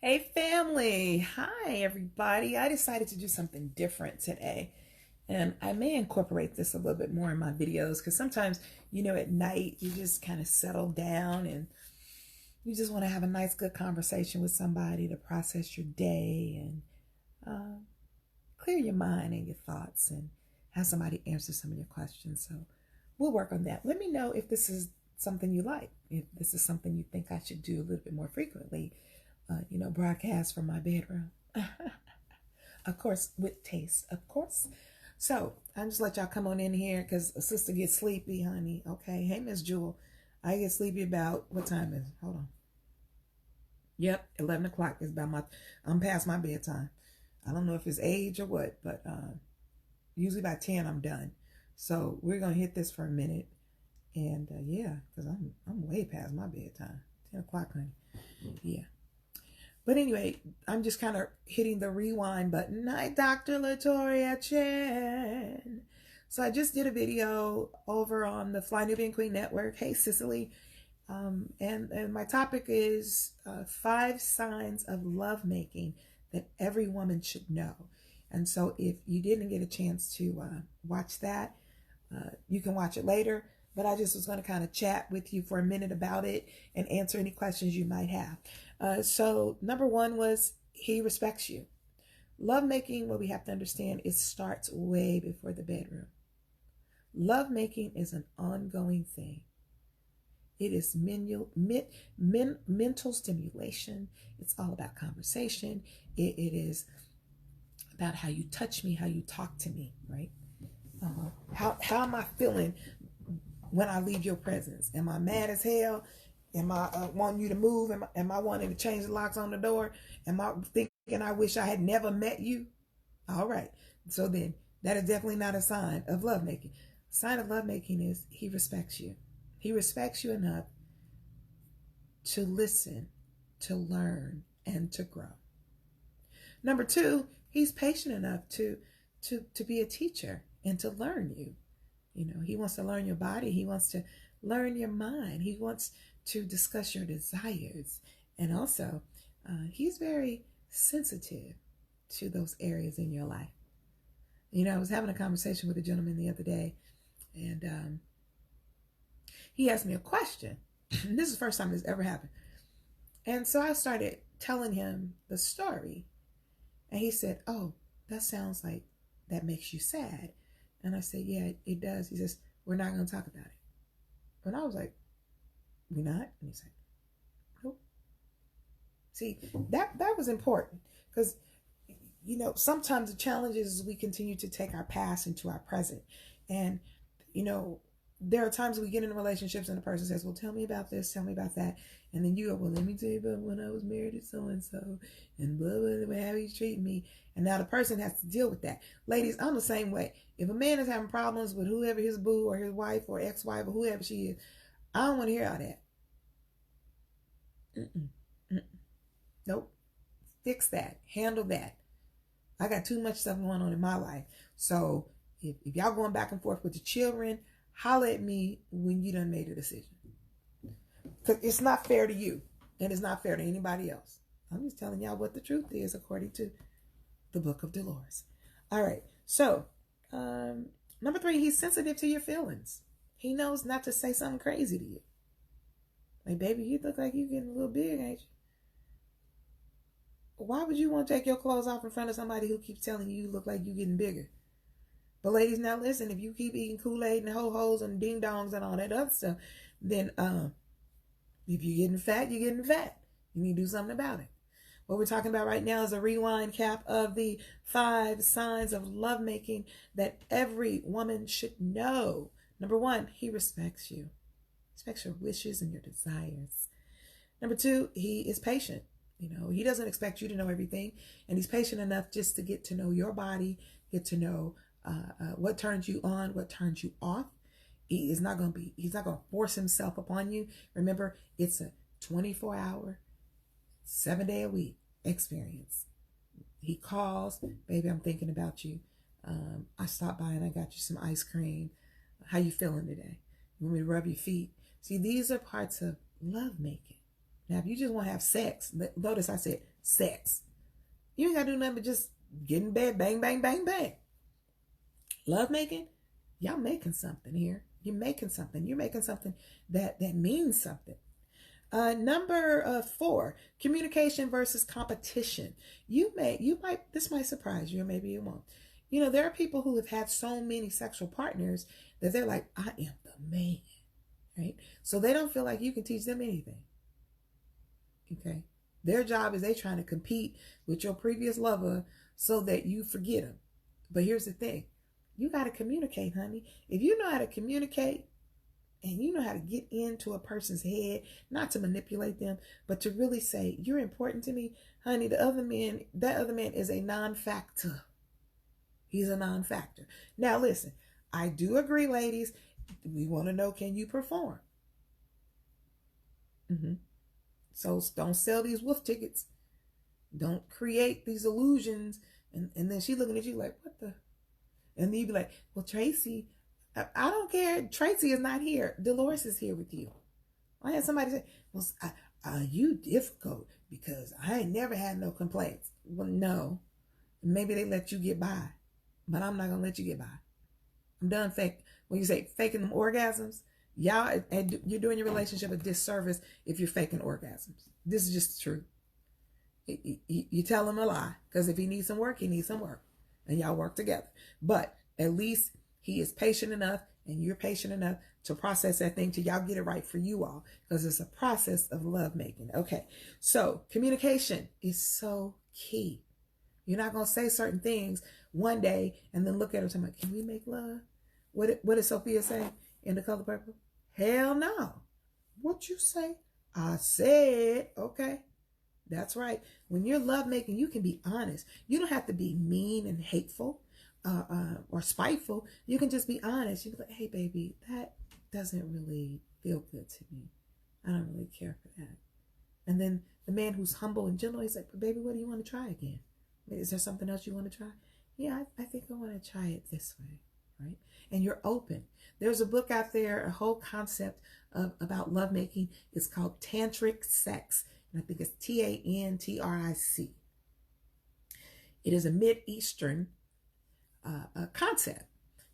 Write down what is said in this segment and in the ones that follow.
Hey family, hi everybody. I decided to do something different today, and I may incorporate this a little bit more in my videos because sometimes, at night you just kind of settle down and you just want to have a nice, good conversation with somebody to process your day and uh, clear your mind and your thoughts and have somebody answer some of your questions. So we'll work on that. Let me know if this is something you like, if this is something you think I should do a little bit more frequently. Broadcast from my bedroom. Of course, with taste, of course. So I just let y'all come on in here because a sister gets sleepy, honey. Okay. Hey, Miss Jewel. I get sleepy about what time is it? Hold on. Yep, 11 o'clock is about I'm past my bedtime. I don't know if it's age or what, but usually by 10 I'm done. So we're gonna hit this for a minute, and yeah, because I'm way past my bedtime. 10 o'clock, honey. Yeah. But anyway, I'm just kind of hitting the rewind button. Hi, Dr. Latoria Chen. So I just did a video over on the Fly Nubian Queen Network. Hey, Cicely. And my topic is 5 signs of lovemaking that every woman should know. And so if you didn't get a chance to watch that, you can watch it later. But I just was going to kind of chat with you for a minute about it and answer any questions you might have. So number one was he respects you. Lovemaking, what we have to understand, it starts way before the bedroom. Lovemaking is an ongoing thing. It is mental stimulation. It's all about conversation. It is about how you touch me, how you talk to me, right? How am I feeling when I leave your presence? Am I mad as hell? Am I wanting you to move? Am I wanting to change the locks on the door? Am I thinking I wish I had never met you? All right. So then that is definitely not a sign of lovemaking. A sign of lovemaking is he respects you. He respects you enough to listen, to learn, and to grow. Number two, he's patient enough to be a teacher and to learn you. He wants to learn your body. He wants to learn your mind. He wants to discuss your desires. And also, he's very sensitive to those areas in your life. I was having a conversation with a gentleman the other day, and he asked me a question. This is the first time this ever happened. And so I started telling him the story. And he said, "Oh, that sounds like that makes you sad." And I said, "Yeah, it does." He says, "We're not going to talk about it." And I was like, "We're not?" And he said, "Nope." See, that was important because, sometimes the challenge is we continue to take our past into our present. And, there are times we get into relationships and the person says, "Well, tell me about this, tell me about that." And then you go, "Well, let me tell you about when I was married to so-and-so and blah, blah, blah, how he's treating me." And now the person has to deal with that. Ladies, I'm the same way. If a man is having problems with whoever his boo or his wife or ex-wife or whoever she is, I don't want to hear all that. Mm-mm, mm-mm. Nope. Fix that. Handle that. I got too much stuff going on in my life. So if y'all going back and forth with the children, holler at me when you done made a decision. Because it's not fair to you. And it's not fair to anybody else. I'm just telling y'all what the truth is according to the book of Delores. All right. So, number three, he's sensitive to your feelings. He knows not to say something crazy to you. Like, "Baby, you look like you getting a little big, ain't you?" Why would you want to take your clothes off in front of somebody who keeps telling you look like you getting bigger? But ladies, now listen, if you keep eating Kool-Aid and ho-hos and ding-dongs and all that other stuff, then if you're getting fat, you're getting fat. You need to do something about it. What we're talking about right now is a rewind cap of the 5 signs of lovemaking that every woman should know. Number one, he respects you. Respects your wishes and your desires. Number two, he is patient. He doesn't expect you to know everything, and he's patient enough just to get to know your body, get to know what turns you on, what turns you off. He's not going to force himself upon you. Remember, it's a 24-hour, 7-day a week experience. He calls, "Baby, I'm thinking about you. I stopped by and I got you some ice cream. How you feeling today? You want me to rub your feet?" See, these are parts of lovemaking. Now, if you just want to have sex, notice I said sex. You ain't got to do nothing but just get in bed, bang, bang, bang, bang. Love making, y'all making something here. You're making something. You're making something that means something. Number 4, communication versus competition. This might surprise you, or maybe it won't. There are people who have had so many sexual partners that they're like, I am the man, right? So they don't feel like you can teach them anything. Okay. Their job is they trying to compete with your previous lover so that you forget them. But here's the thing. You got to communicate, honey. If you know how to communicate and you know how to get into a person's head, not to manipulate them, but to really say, you're important to me, honey, that other man is a non-factor. He's a non-factor. Now, listen, I do agree, ladies. We want to know, can you perform? So don't sell these wolf tickets. Don't create these illusions. And then she looking at you like, what the? And then you be like, well, Tracy, I don't care. Tracy is not here. Delores is here with you. I had somebody say, well, you difficult because I ain't never had no complaints. Well, no. Maybe they let you get by, but I'm not going to let you get by. I'm done when you say faking them orgasms, y'all, you're doing your relationship a disservice if you're faking orgasms. This is just the truth. You tell him a lie, because if he needs some work, he needs some work, and y'all work together. But at least he is patient enough and you're patient enough to process that thing till y'all get it right for you all, because it's a process of love making. Okay, so communication is so key. You're not going to say certain things one day and then look at her and say, can we make love? What did Sophia say in The Color Purple? Hell no. What you say? I said, okay. That's right. When you're love making, you can be honest. You don't have to be mean and hateful or spiteful. You can just be honest. You can be like, hey, baby, that doesn't really feel good to me. I don't really care for that. And then the man who's humble and gentle, he's like, but baby, what do you want to try again? Is there something else you want to try? Yeah, I think I want to try it this way, right? And you're open. There's a book out there, a whole concept about lovemaking. It's called Tantric Sex. And I think it's Tantric. It is a Mid-Eastern concept.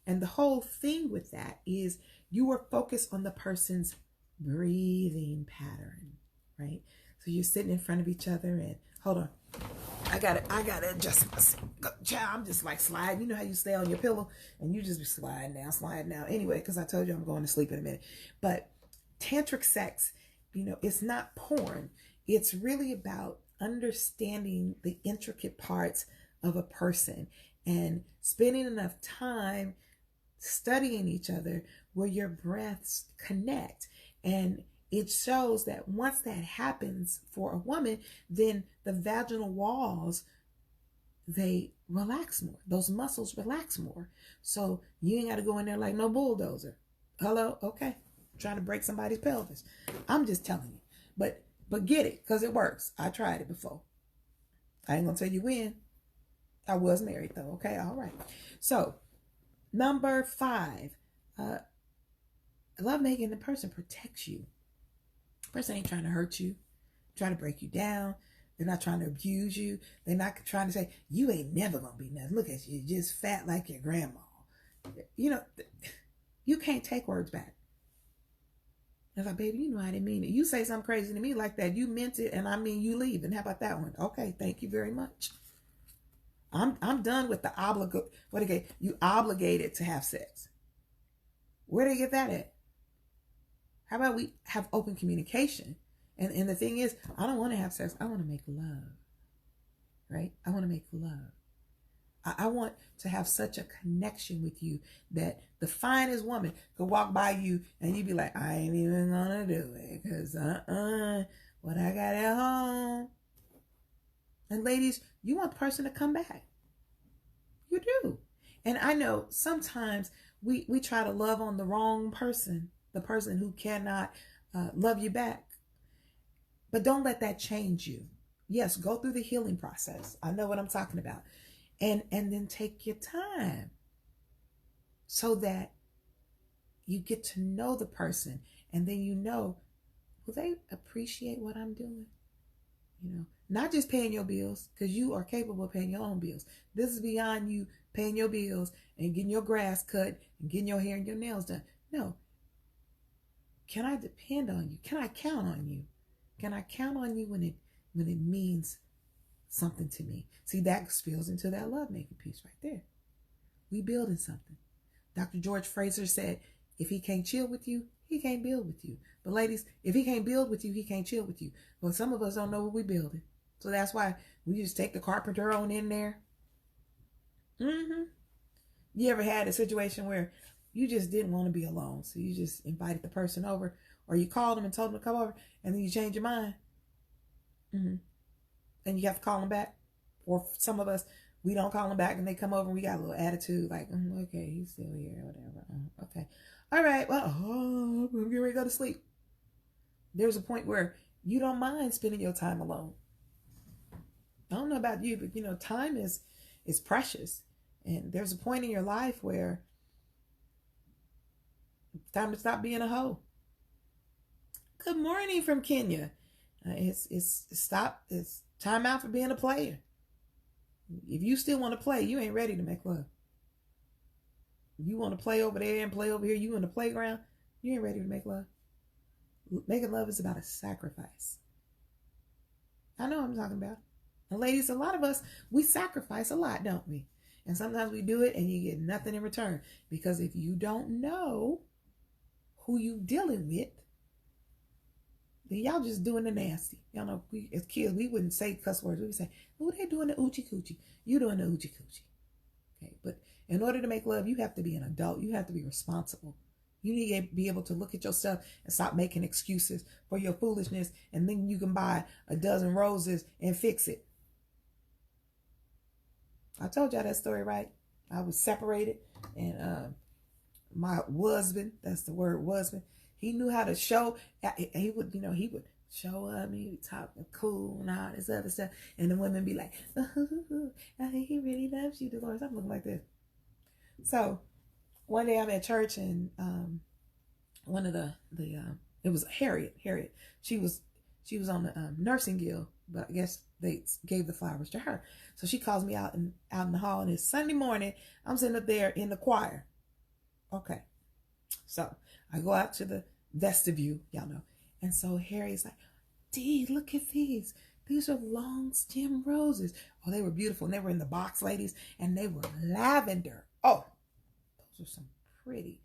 And the whole thing with that is you are focused on the person's breathing pattern, right? So you're sitting in front of each other and, hold on, I gotta adjust myself. Child, I'm just like sliding. You know how you stay on your pillow and you just be sliding down. Anyway, because I told you I'm going to sleep in a minute. But tantric sex, it's not porn. It's really about understanding the intricate parts of a person and spending enough time studying each other where your breaths connect. And it shows that once that happens for a woman, then the vaginal walls, they relax more. Those muscles relax more. So you ain't got to go in there like no bulldozer. Hello? Okay. I'm trying to break somebody's pelvis. I'm just telling you. But get it, because it works. I tried it before. I ain't going to tell you when. I was married though. Okay. All right. So number 5, love making, the person protects you. The person ain't trying to hurt you, trying to break you down. They're not trying to abuse you. They're not trying to say, you ain't never going to be nothing. Look at you, you're just fat like your grandma. You can't take words back. I was like, baby, you know I didn't mean it. You say something crazy to me like that, you meant it, and I mean you leave. And how about that one? Okay, thank you very much. I'm done with you obligated to have sex. Where do you get that at? How about we have open communication? And the thing is, I don't want to have sex. I want to make love, right? I want to make love. I want to have such a connection with you that the finest woman could walk by you and you'd be like, I ain't even gonna do it because what I got at home. And ladies, you want the person to come back. You do. And I know sometimes we try to love on the wrong person, the person who cannot love you back. But don't let that change you. Yes, go through the healing process. I know what I'm talking about. And then take your time so that you get to know the person, and then will they appreciate what I'm doing? Not just paying your bills, because you are capable of paying your own bills. This is beyond you paying your bills and getting your grass cut and getting your hair and your nails done. No. Can I depend on you? Can I count on you? Can I count on you when it means something to me? See, that spills into that lovemaking piece right there. We building something. Dr. George Fraser said, if he can't chill with you, he can't build with you. But ladies, if he can't build with you, he can't chill with you. But some of us don't know what we're building. So that's why we just take the carpenter on in there. You ever had a situation where you just didn't want to be alone, so you just invited the person over, or you called them and told them to come over, and then you change your mind? And you have to call them back? Or some of us, we don't call them back and they come over and we got a little attitude like, okay, he's still here, whatever. Okay. All right, well, I'm getting ready to go to sleep. There's a point where you don't mind spending your time alone. I don't know about you, but time is precious. And there's a point in your life where it's time to stop being a hoe. Good morning from Kenya. It's time out for being a player. If you still want to play, you ain't ready to make love. You want to play over there and play over here, you in the playground, you ain't ready to make love. Making love is about a sacrifice. I know what I'm talking about. And ladies, a lot of us, we sacrifice a lot, don't we? And sometimes we do it and you get nothing in return. Because if you don't know who you dealing with, then y'all just doing the nasty. Y'all know, we, as kids, we wouldn't say cuss words. We would say, oh, they're doing the oochie coochie. You doing the oochie coochie. Okay, but in order to make love, you have to be an adult. You have to be responsible. You need to be able to look at yourself and stop making excuses for your foolishness. And then you can buy a dozen roses and fix it. I told y'all that story, right? I was separated, and my husband, that's the word, husband, he knew how to show. He would show up, he would talk cool and all this other stuff, and the women be like, oh, he really loves you, Delores. I'm looking like this. So one day I'm at church, and one of the it was Harriet. She was on the nursing guild, but I guess they gave the flowers to her. So she calls me out in the hall, and it's Sunday morning. I'm sitting up there in the choir. Okay. So I go out to the vestibule, y'all know. And so Harry's like, Dee, look at these. These are long stem roses. Oh, they were beautiful. And they were in the box, ladies. And they were lavender. Oh, those are some pretty,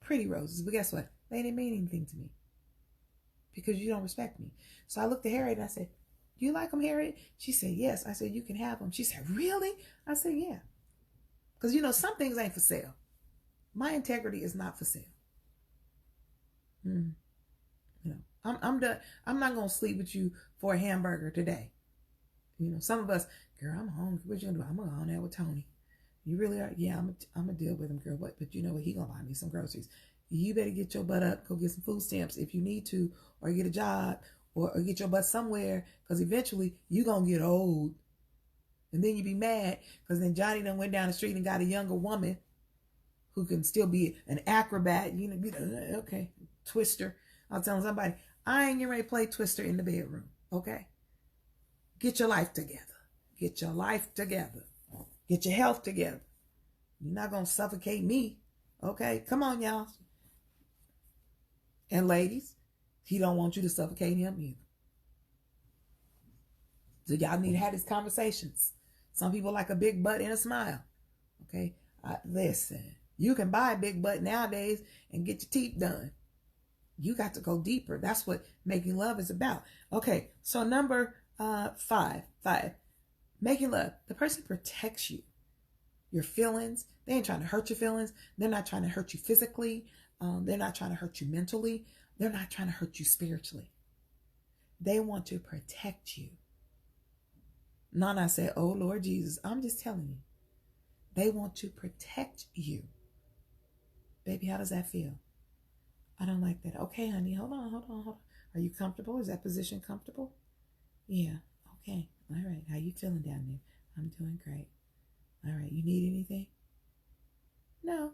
pretty roses. But guess what? They didn't mean anything to me. Because you don't respect me. So I looked at Harriet and I said, do you like them, Harriet? She said, yes. I said, you can have them. She said, really? I said, yeah. Because, some things ain't for sale. My integrity is not for sale. I'm done. I'm not going to sleep with you for a hamburger today. Some of us, girl, I'm hungry. What you going to do? I'm going to go on there with Tony. You really are? Yeah, I'm going to deal with him, girl. But you know what? He going to buy me some groceries. You better get your butt up, go get some food stamps if you need to, or get a job, or get your butt somewhere, because eventually you going to get old. And then you be mad, because then Johnny done went down the street and got a younger woman who can still be an acrobat, okay, Twister. I was telling somebody, I ain't getting ready to play Twister in the bedroom, okay? Get your life together. Get your life together. Get your health together. You're not going to suffocate me, okay? Come on, y'all. And ladies, he don't want you to suffocate him either. So y'all need to have these conversations. Some people like a big butt and a smile, okay? Listen, you can buy a big butt nowadays and get your teeth done. You got to go deeper. That's what making love is about. Okay, so number five. Making love. The person protects you. Your feelings. They ain't trying to hurt your feelings. They're not trying to hurt you physically. They're not trying to hurt you mentally. They're not trying to hurt you spiritually. They want to protect you. Nana said, oh, Lord Jesus, I'm just telling you. They want to protect you. Baby, how does that feel? I don't like that. Okay, honey, hold on. Are you comfortable? Is that position comfortable? Yeah, okay. All right, how you feeling down there? I'm doing great. All right, you need anything? No.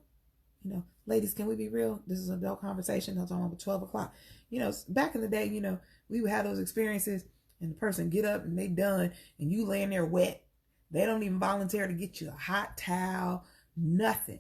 Ladies, can we be real? This is an adult conversation. I'm talking about 12 o'clock. Back in the day, we would have those experiences and the person get up and they done, and you laying there wet. They don't even volunteer to get you a hot towel, nothing.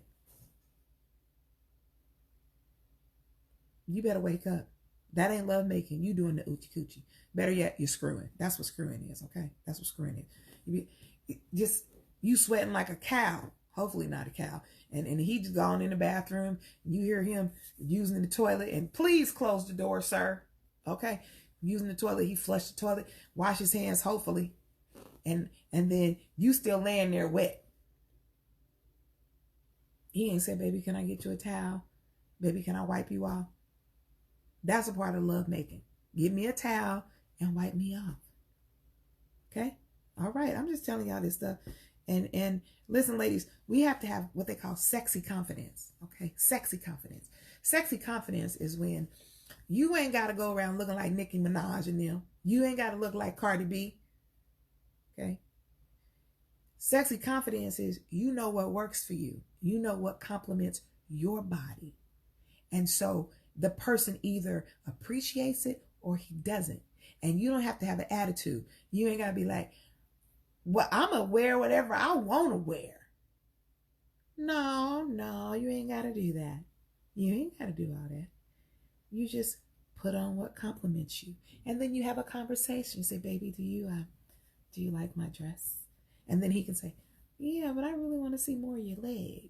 You better wake up. That ain't love making. You doing the oochie coochie. Better yet, you're screwing. That's what screwing is, okay? That's what screwing is. You sweating like a cow. Hopefully not a cow. And he just gone in the bathroom. And you hear him using the toilet. And please close the door, sir. Okay? Using the toilet. He flushed the toilet. Wash his hands, hopefully. And then you still laying there wet. He ain't said, baby, can I get you a towel? Baby, can I wipe you off? That's a part of love making. Give me a towel and wipe me off. Okay? All right. I'm just telling y'all this stuff. And listen, ladies, we have to have what they call sexy confidence. Okay? Sexy confidence. Sexy confidence is when you ain't got to go around looking like Nicki Minaj and them. You ain't got to look like Cardi B. Okay? Sexy confidence is you know what works for you. You know what complements your body. And so the person either appreciates it or he doesn't. And you don't have to have an attitude. You ain't got to be like, well, I'm going to wear whatever I want to wear. No, you ain't got to do that. You ain't got to do all that. You just put on what compliments you. And then you have a conversation. You say, baby, do you like my dress? And then he can say, yeah, but I really want to see more of your leg.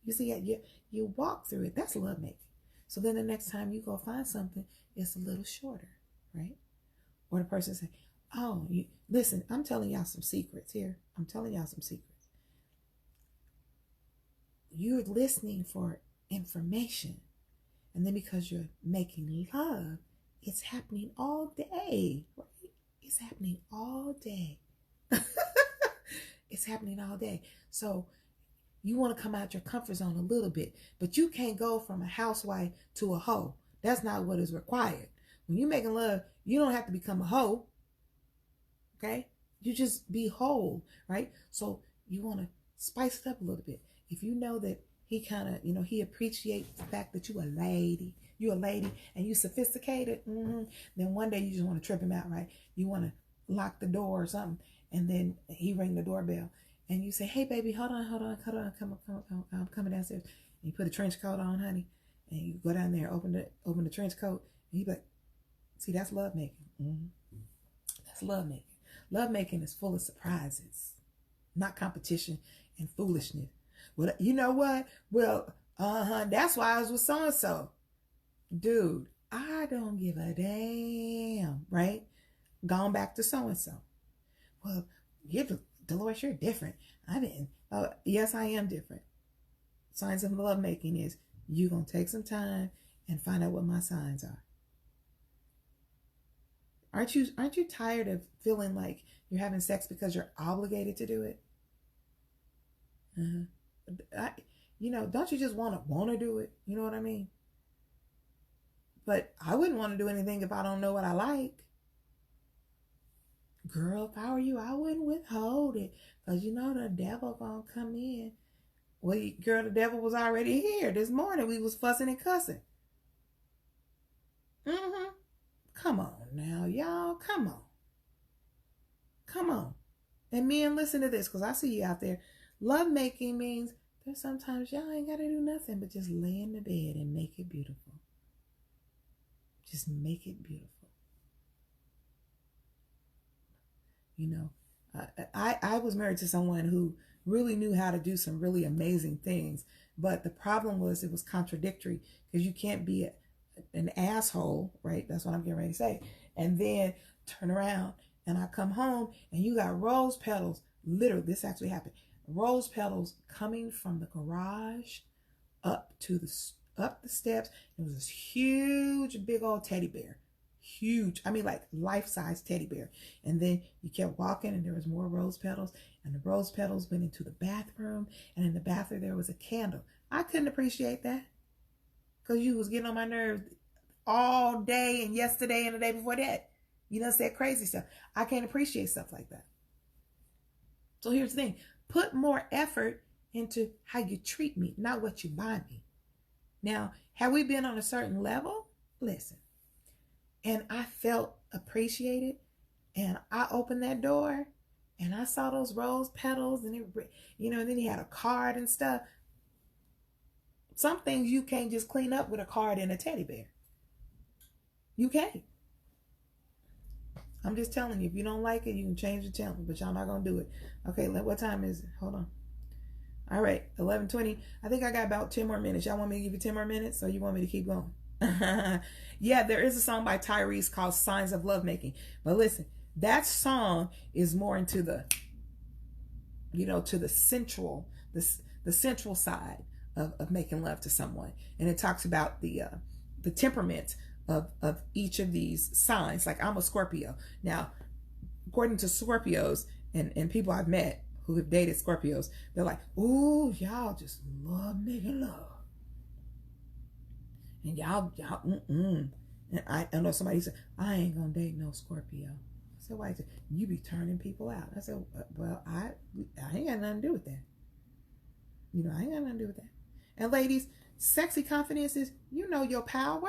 You see, you walk through it. That's love making. So then the next time you go find something, it's a little shorter, right? Or the person say, oh, listen, I'm telling y'all some secrets here. I'm telling y'all some secrets. You're listening for information. And then because you're making love, it's happening all day, right? It's happening all day. It's happening all day. So you want to come out your comfort zone a little bit, but you can't go from a housewife to a hoe. That's not what is required. When you're making love, you don't have to become a hoe. Okay? You just be whole, right? So you want to spice it up a little bit. If you know that he kind of, he appreciates the fact that you're a lady, and you sophisticated, then one day you just want to trip him out, right? You want to lock the door or something, and then he ring the doorbell. And you say, hey, baby, hold on, come on, I'm coming downstairs. And you put a trench coat on, honey. And you go down there, open the trench coat. And you be like, see, that's love making. That's love making. Love making is full of surprises, not competition and foolishness. Well, you know what? Well, that's why I was with so-and-so. Dude, I don't give a damn, right? Gone back to so-and-so. Well, Delores, you're different. Yes, I am different. Signs of love making is you're going to take some time and find out what my signs are. Aren't you tired of feeling like you're having sex because you're obligated to do it? Don't you just want to do it? You know what I mean? But I wouldn't want to do anything if I don't know what I like. Girl, if I were you, I wouldn't withhold it. Because the devil gonna come in. Well, girl, the devil was already here. This morning we was fussing and cussing. Come on now, y'all. Come on. And men, listen to this, because I see you out there. Love making means there's sometimes y'all ain't got to do nothing but just lay in the bed and make it beautiful. Just make it beautiful. I was married to someone who really knew how to do some really amazing things. But the problem was it was contradictory, because you can't be an asshole, right? That's what I'm getting ready to say. And then turn around and I come home and you got rose petals. Literally, this actually happened. Rose petals coming from the garage up the steps. It was this huge, big old teddy bear. Huge. I mean, like life-size teddy bear. And then you kept walking and there was more rose petals. And the rose petals went into the bathroom. And in the bathroom, there was a candle. I couldn't appreciate that, because you was getting on my nerves all day and yesterday and the day before that. You done said crazy stuff. I can't appreciate stuff like that. So here's the thing. Put more effort into how you treat me, not what you buy me. Now, have we been on a certain level? Listen. And I felt appreciated. And I opened that door and I saw those rose petals and and then he had a card and stuff. Some things you can't just clean up with a card and a teddy bear. You can't. I'm just telling you, if you don't like it, you can change the channel, but y'all not going to do it. Okay, what time is it? Hold on. All right, 11:20. I think I got about 10 more minutes. Y'all want me to give you 10 more minutes, or you want me to keep going? Yeah, there is a song by Tyrese called Signs of Lovemaking. But listen, that song is more into the, to the central side of making love to someone. And it talks about the temperament of each of these signs. Like, I'm a Scorpio. Now, according to Scorpios and people I've met who have dated Scorpios, they're like, ooh, y'all just love making love. And y'all, and I know somebody said, I ain't gonna date no Scorpio. I said, why? You be turning people out. I said, well, I ain't got nothing to do with that. I ain't got nothing to do with that. And ladies, sexy confidence is, you know your power.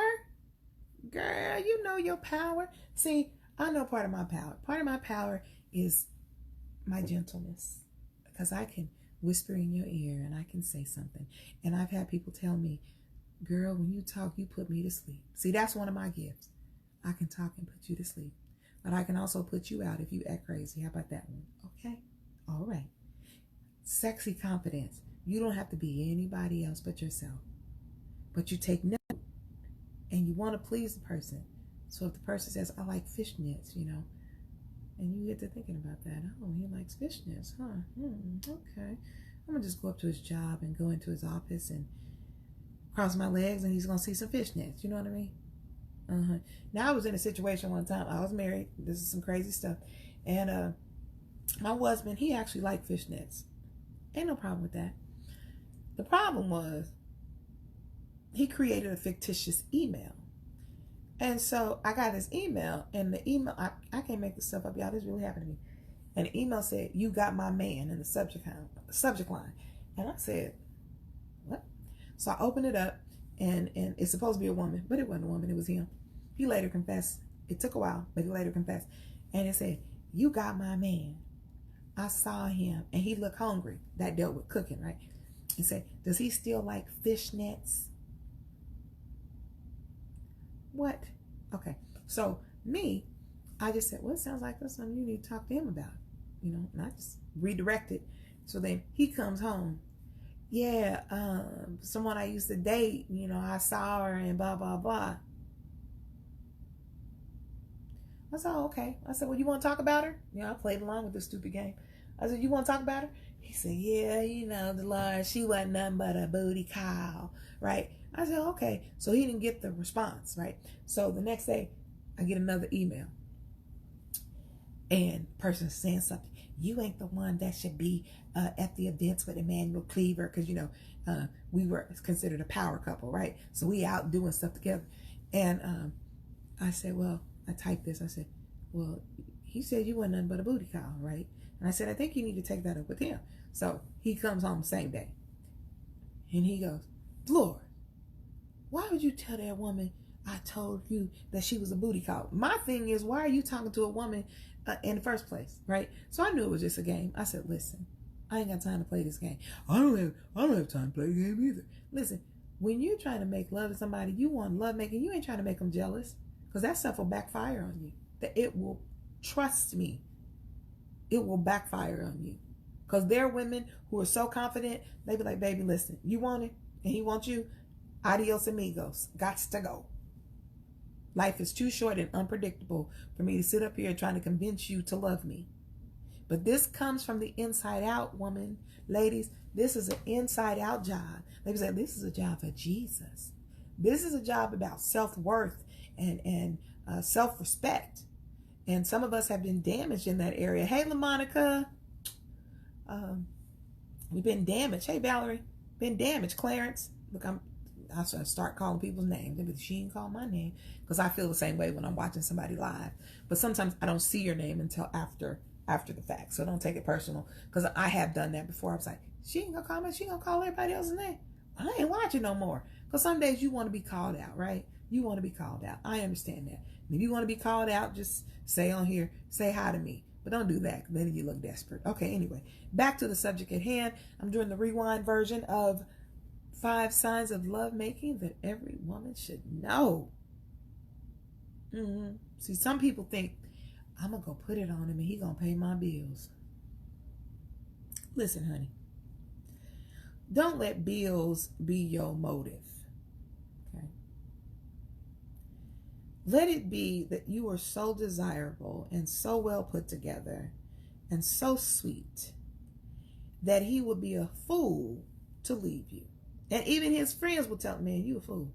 Girl, you know your power. See, I know part of my power. Part of my power is my gentleness. Because I can whisper in your ear and I can say something. And I've had people tell me, girl, when you talk, you put me to sleep. See, that's one of my gifts. I can talk and put you to sleep. But I can also put you out if you act crazy. How about that one? Okay? All right. Sexy confidence. You don't have to be anybody else but yourself. But you take note and you want to please the person. So if the person says, I like fishnets, and you get to thinking about that. Oh, he likes fishnets, huh? Okay. I'm going to just go up to his job and go into his office and cross my legs and he's going to see some fishnets. You know what I mean? Now, I was in a situation one time. I was married. This is some crazy stuff. And my husband, he actually liked fishnets. Ain't no problem with that. The problem was he created a fictitious email. And so I got his email, and the email, I can't make this stuff up, y'all. This really happened to me. And the email said, you got my man, in the subject line. And I said, what? So I opened it up, and it's supposed to be a woman, but it wasn't a woman, it was him. He later confessed. It took a while, but he later confessed. And it said, you got my man. I saw him, and he looked hungry. That dealt with cooking, right? He said, does he still like fishnets? What? Okay. So me, I just said, well, it sounds like that's something you need to talk to him about, and I just redirected. So then he comes home. Yeah, someone I used to date, I saw her and blah, blah, blah. I said, oh, okay. I said, well, you want to talk about her? I played along with this stupid game. I said, you want to talk about her? He said, yeah, Delores, she wasn't nothing but a booty call, right? I said, okay. So he didn't get the response, right? So the next day, I get another email. And the person saying something. You ain't the one that should be at the events with Emmanuel Cleaver. Because, we were considered a power couple, right? So we out doing stuff together. And I said, well, I typed this. I said, well, he said you wasn't nothing but a booty call, right? And I said, I think you need to take that up with him. So he comes home the same day. And he goes, Lord, why would you tell that woman I told you that she was a booty call? My thing is, why are you talking to a woman in the first place, right? So I knew it was just a game. I said, listen, I ain't got time to play this game. I don't have time to play the game either. Listen, when you're trying to make love to somebody, you want love making, you ain't trying to make them jealous, because that stuff will backfire on you. That it will, trust me, it will backfire on you. Because there are women who are so confident, they be like, baby, listen, you want it and he wants you, adios amigos, gots to go. Life is too short and unpredictable for me to sit up here trying to convince you to love me. But this comes from the inside out, woman. Ladies, this is an inside out job. Ladies say, this is a job for Jesus. This is a job about self-worth and self-respect. And some of us have been damaged in that area. Hey, LaMonica. We've been damaged. Hey, Valerie. Been damaged. Clarence. Look, I start calling people's names. But she didn't call my name, because I feel the same way when I'm watching somebody live. But sometimes I don't see your name until after the fact. So don't take it personal, because I have done that before. I was like, she ain't gonna call me. She gonna call everybody else's name. I ain't watching no more. Because some days you want to be called out, right? You want to be called out. I understand that. And if you want to be called out, just say on here, say hi to me. But don't do that. Then you look desperate. Okay, anyway, back to the subject at hand. I'm doing the rewind version of 5 signs of love making that every woman should know. See, some people think, I'm going to go put it on him and he's going to pay my bills. Listen, honey. Don't let bills be your motive. Okay. Let it be that you are so desirable and so well put together and so sweet that he would be a fool to leave you. And even his friends will tell him, man, you a fool.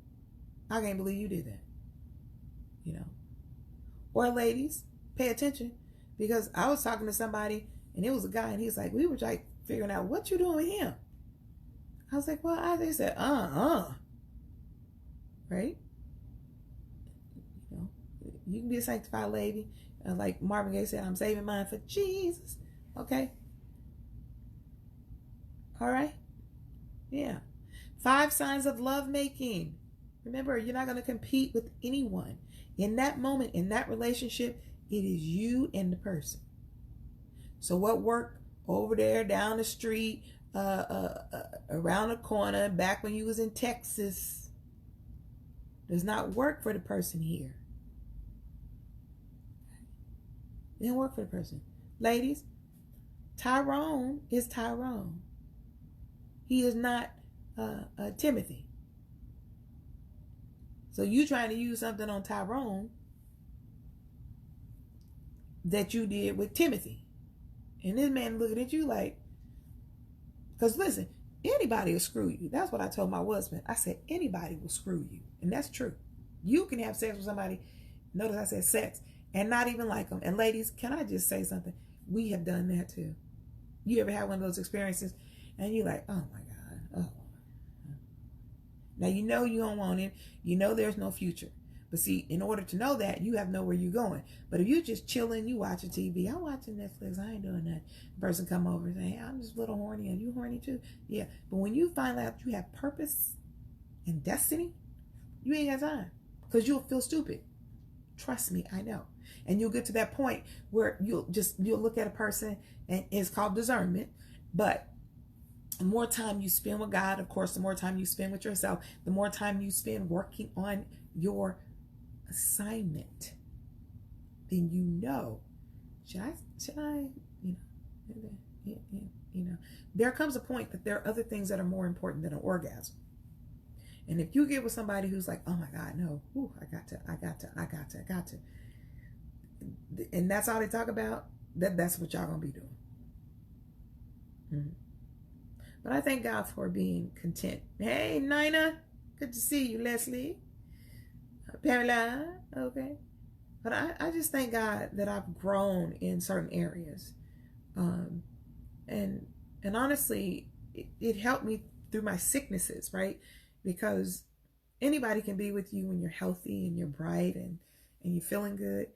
I can't believe you did that. You know. Or ladies, pay attention, because I was talking to somebody and it was a guy and he's like, we were like figuring out what you doing with him. I was like, well, they said, right? You know, you can be a sanctified lady. Like Marvin Gaye said, I'm saving mine for Jesus. Okay. All right. Yeah. 5 signs of love making. Remember, you're not going to compete with anyone. In that moment, in that relationship, it is you and the person. So what worked over there down the street, around the corner, back when you was in Texas, does not work for the person here. It didn't work for the person. Ladies, Tyrone is Tyrone. He is not Timothy. So you trying to use something on Tyrone that you did with Timothy. And this man looking at you like, because listen, anybody will screw you. That's what I told my husband. I said, anybody will screw you. And that's true. You can have sex with somebody, notice I said sex, and not even like them. And ladies, can I just say something? We have done that too. You ever had one of those experiences and you're like, oh my God. Oh. Now you know you don't want him. You know there's no future. But see, in order to know that, you have to know where you're going. But if you're just chilling, you watching TV, I'm watching Netflix, I ain't doing that. The person come over and say, hey, I'm just a little horny. Are you horny too? Yeah. But when you find out you have purpose and destiny, you ain't got time. Because you'll feel stupid. Trust me, I know. And you'll get to that point where you'll look at a person, and it's called discernment. But the more time you spend with God, of course, the more time you spend with yourself, the more time you spend working on your assignment, then you know, should I, there comes a point that there are other things that are more important than an orgasm. And if you get with somebody who's like, oh my God, no, ooh, I got to, and that's all they talk about, that's what y'all gonna be doing. Mm-hmm. But I thank God for being content. Hey, Nina, good to see you, Leslie. Pamela, okay. But I just thank God that I've grown in certain areas. And honestly, it helped me through my sicknesses, right? Because anybody can be with you when you're healthy and you're bright and you're feeling good.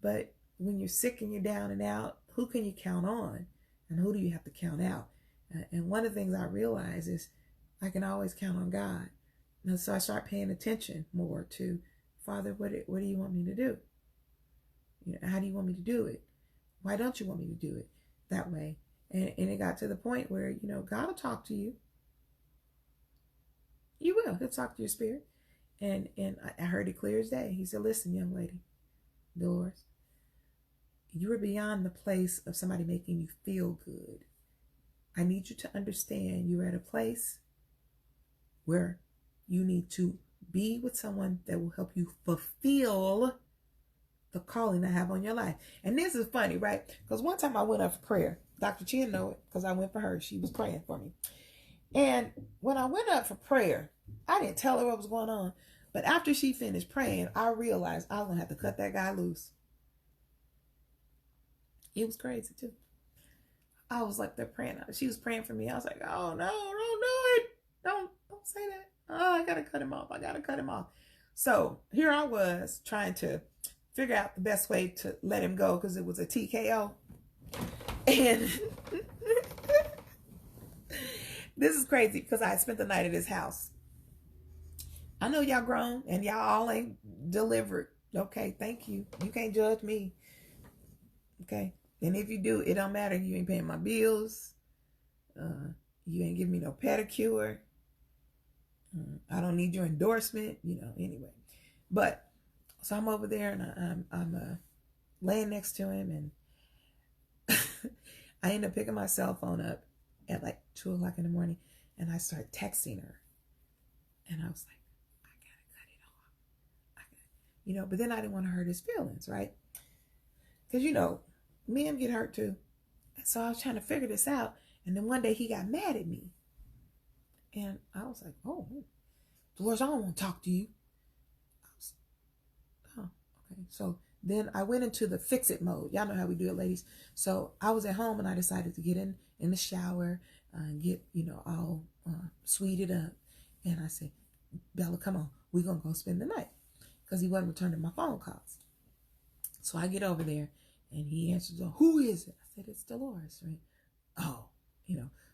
But when you're sick and you're down and out, who can you count on? And who do you have to count out? And one of the things I realize is I can always count on God. And so I start paying attention more to, Father, what do you want me to do? How do you want me to do it? Why don't you want me to do it that way? And it got to the point where, God will talk to you. You will. He'll talk to your spirit. And I heard it clear as day. He said, listen, young lady, Delores, you are beyond the place of somebody making you feel good. I need you to understand you're at a place where you need to be with someone that will help you fulfill the calling I have on your life. And this is funny, right? Because one time I went up for prayer. Dr. Chin know it because I went for her. She was praying for me. And when I went up for prayer, I didn't tell her what was going on. But after she finished praying, I realized I was going to have to cut that guy loose. It was crazy too. I was like, they're praying. She was praying for me. I was like, oh no, don't do it. Don't say that. Oh, I got to cut him off. So here I was trying to figure out the best way to let him go because it was a TKO. And this is crazy because I spent the night at his house. I know y'all grown and y'all all ain't delivered. Okay, thank you. You can't judge me. Okay. And if you do, it don't matter. You ain't paying my bills. You ain't giving me no pedicure. I don't need your endorsement, anyway. But so I'm over there and I'm laying next to him, and I end up picking my cell phone up at like 2:00 in the morning, and I start texting her. And I was like, I gotta cut it off. But then I didn't want to hurt his feelings, right? Because, men get hurt too. And so I was trying to figure this out. And then one day he got mad at me. And I was like, oh, Delores, I don't want to talk to you. Okay. So then I went into the fix it mode. Y'all know how we do it, ladies. So I was at home and I decided to get in the shower and get, all sweeted up. And I said, Bella, come on. We're going to go spend the night. Because he wasn't returning my phone calls. So I get over there and he answers, who is it? I said, it's Delores, right? Oh,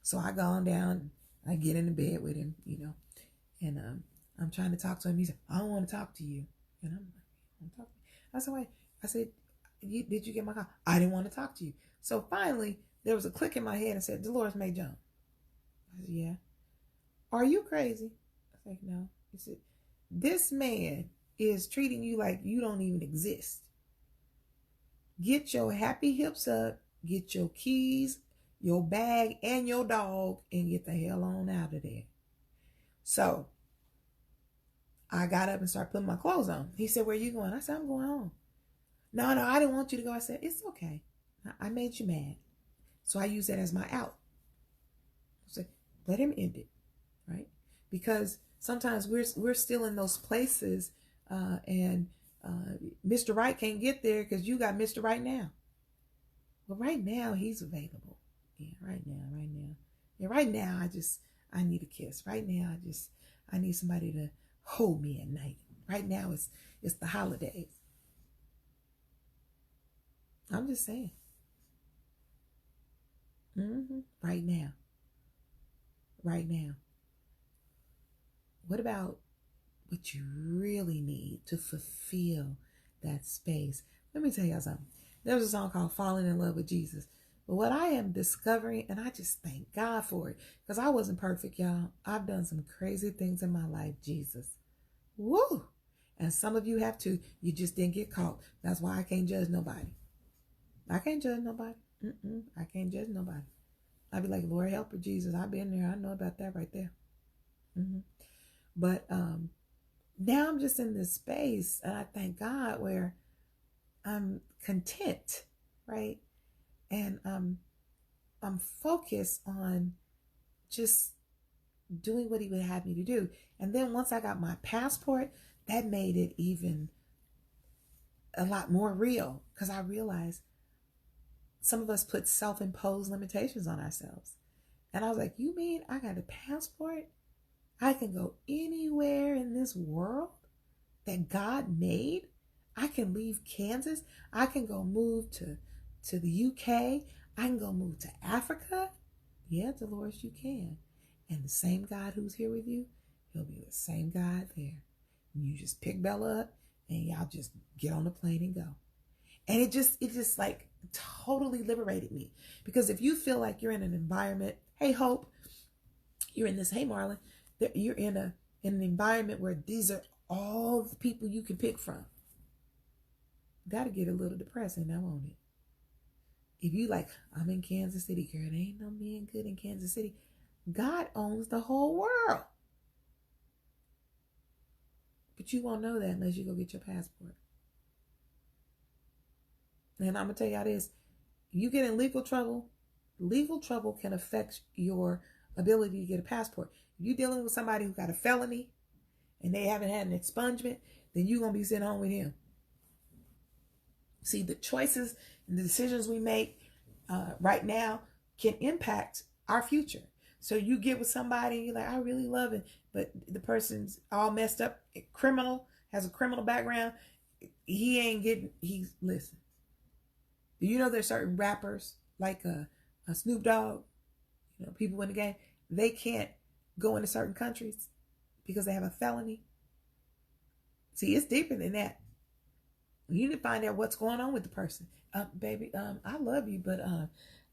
So I go on down, I get in the bed with him, and I'm trying to talk to him. He said, I don't want to talk to you. And I'm like, you want to talk to me? I said, wait. I said, did you get my call? I didn't want to talk to you. So finally, there was a click in my head and said, Delores May Jones. I said, yeah. Are you crazy? I said, no. He said, this man is treating you like you don't even exist. Get your happy hips up, get your keys, your bag, and your dog, and get the hell on out of there. So I got up and started putting my clothes on. He said, where are you going? I said, I'm going home. No, I didn't want you to go. I said, it's okay. I made you mad. So I use that as my out. So let him end it, right? Because sometimes we're still in those places and Mr. Right can't get there because you got Mr. Right now. Well, right now he's available. Yeah, right now. Yeah, right now I need a kiss. Right now I need somebody to hold me at night. Right now it's the holidays. I'm just saying. Right now. Right now. What about what you really need to fulfill that space? Let me tell y'all something. There's a song called Falling in Love with Jesus. But what I am discovering, and I just thank God for it, because I wasn't perfect, y'all. I've done some crazy things in my life, Jesus. Woo! And some of you have too. You just didn't get caught. That's why I can't judge nobody. I can't judge nobody. I can't judge nobody. I'd be like, Lord, help her, Jesus. I've been there. I know about that right there. But now I'm just in this space, and I thank God, where I'm content, right? And I'm focused on just doing what he would have me to do. And then once I got my passport, that made it even a lot more real, because I realized some of us put self-imposed limitations on ourselves. And I was like, you mean I got a passport? I can go anywhere in this world that God made? I can leave Kansas. I can go move to the UK. I can go move to Africa. Yeah, Delores, you can. And the same God who's here with you, he'll be the same God there. And you just pick Bella up and y'all just get on the plane and go. And it just like totally liberated me. Because if you feel like you're in an environment, hey Hope, you're in this, hey Marlon, you're in an environment where these are all the people you can pick from. That'll get a little depressing now, won't it? If you like, I'm in Kansas City, girl, there ain't no man good in Kansas City. God owns the whole world. But you won't know that unless you go get your passport. And I'm going to tell y'all this. You get in legal trouble can affect your ability to get a passport. If you're dealing with somebody who got a felony and they haven't had an expungement, then you're going to be sent home with him. See, the choices and the decisions we make right now can impact our future. So you get with somebody, you're like, I really love it, but the person's all messed up, has a criminal background. Listen. Do you know there's certain rappers like a Snoop Dogg, people in the game, they can't go into certain countries because they have a felony. See, it's deeper than that. You need to find out what's going on with the person. Baby, I love you, but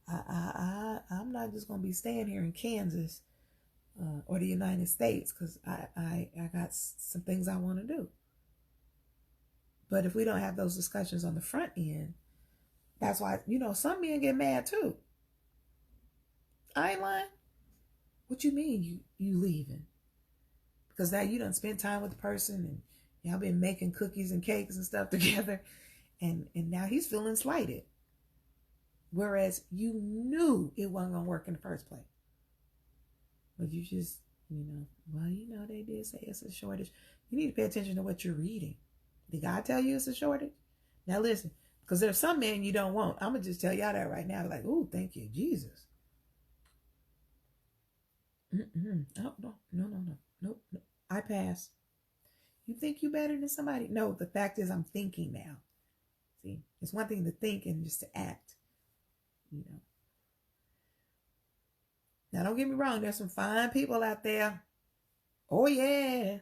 I'm not just gonna be staying here in Kansas or the United States because I got some things I want to do. But if we don't have those discussions on the front end, that's why, some men get mad too. I ain't lying. What you mean you leaving? Because now you done spent time with the person and y'all been making cookies and cakes and stuff together, and now he's feeling slighted. Whereas you knew it wasn't gonna work in the first place. But you just, they did say it's a shortage. You need to pay attention to what you're reading. Did God tell you it's a shortage? Now listen, because there's some men you don't want. I'm gonna just tell y'all that right now. Like, ooh, thank you, Jesus. Oh, no. I pass. You think you better than somebody? No, the fact is I'm thinking now. See, it's one thing to think and just to act. Now don't get me wrong, there's some fine people out there. Oh yeah.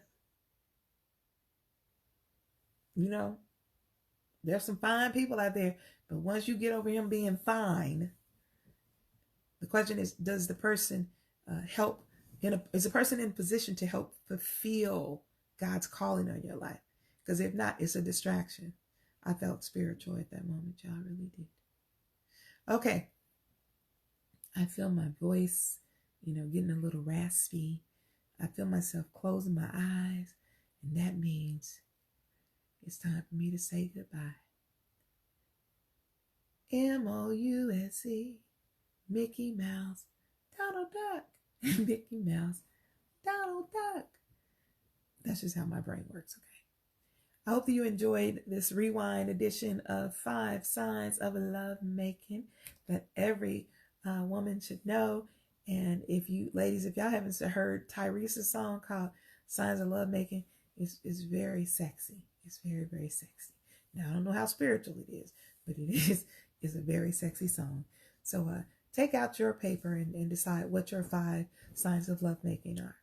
There's some fine people out there, but once you get over him being fine, the question is, does the person help? Is the person in position to help fulfill God's calling on your life? Because if not, it's a distraction. I felt spiritual at that moment, y'all, really did. Okay. I feel my voice, getting a little raspy. I feel myself closing my eyes, and that means it's time for me to say goodbye. M-O-U-S-E, Mickey Mouse, Donald Duck. Mickey Mouse, Donald Duck. That's just how my brain works, okay? I hope that you enjoyed this rewind edition of 5 Signs of Love Making that every woman should know. And if you, ladies, if y'all haven't heard Tyrese's song called Signs of Love Making, it's very sexy. It's very, very sexy. Now, I don't know how spiritual it is, but it's a very sexy song. So take out your paper and decide what your 5 signs of love making are.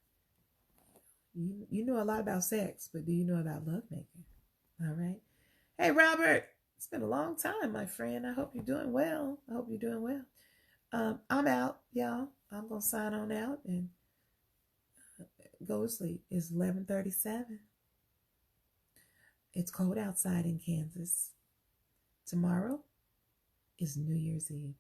You know a lot about sex, but do you know about love making? All right. Hey, Robert, it's been a long time, my friend. I hope you're doing well. I'm out, y'all. I'm going to sign on out and go to sleep. It's 11:37. It's cold outside in Kansas. Tomorrow is New Year's Eve.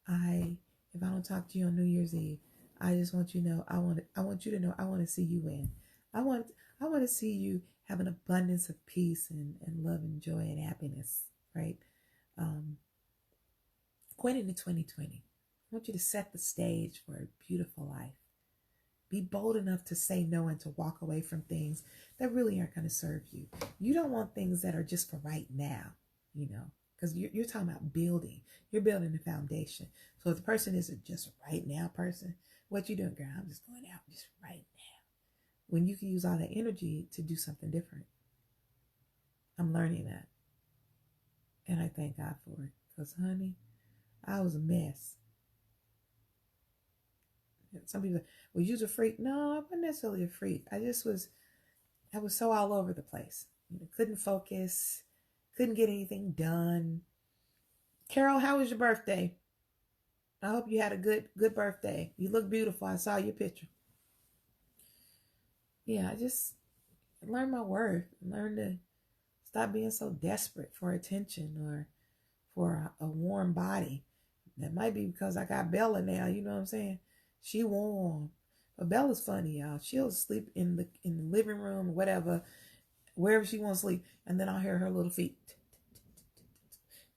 If I don't talk to you on New Year's Eve, I just want you to know, I want you to know I want to see you win. I want to see you have an abundance of peace and love and joy and happiness, right? Going into 2020, I want you to set the stage for a beautiful life. Be bold enough to say no and to walk away from things that really aren't going to serve you. You don't want things that are just for right now, because you're talking about building. You're building a foundation. So if the person isn't just a right now person, what you doing, girl? I'm just going out just right now. When you can use all that energy to do something different. I'm learning that. And I thank God for it. Because, honey, I was a mess. Some people say, well, you're a freak. No, I wasn't necessarily a freak. I was so all over the place. Couldn't focus. Couldn't get anything done. Carol, how was your birthday? I hope you had a good birthday. You look beautiful. I saw your picture. Yeah, I just learned my worth. Learned to stop being so desperate for attention or for a warm body. That might be because I got Bella now. You know what I'm saying? She warm. But Bella's funny, y'all. She'll sleep in the living room or whatever, wherever she wants to sleep. And then I'll hear her little feet.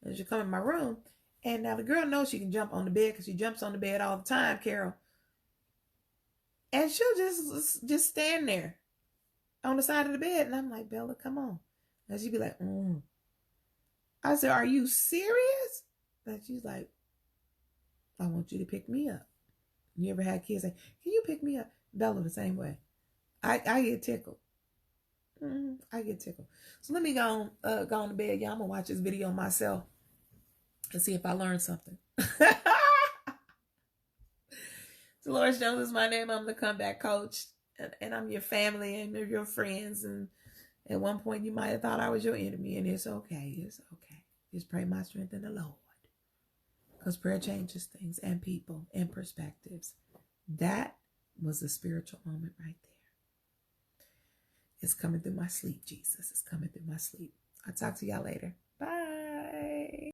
And she'll come in my room. And now the girl knows she can jump on the bed because she jumps on the bed all the time, Carol. And she'll just stand there on the side of the bed. And I'm like, Bella, come on. And she'd be like, I said, are you serious? And she's like, I want you to pick me up. You ever had kids say, can you pick me up? Bella the same way. I get tickled. I get tickled. So let me go on to bed. Y'all, I'm going to watch this video myself and see if I learn something. Delores Jones is my name. I'm the comeback coach. And I'm your family and your friends. And At one point, you might have thought I was your enemy, and it's okay. It's okay. Just pray my strength in the Lord. Because prayer changes things and people and perspectives. That was a spiritual moment right there. It's coming through my sleep, Jesus. It's coming through my sleep. I'll talk to y'all later. Bye.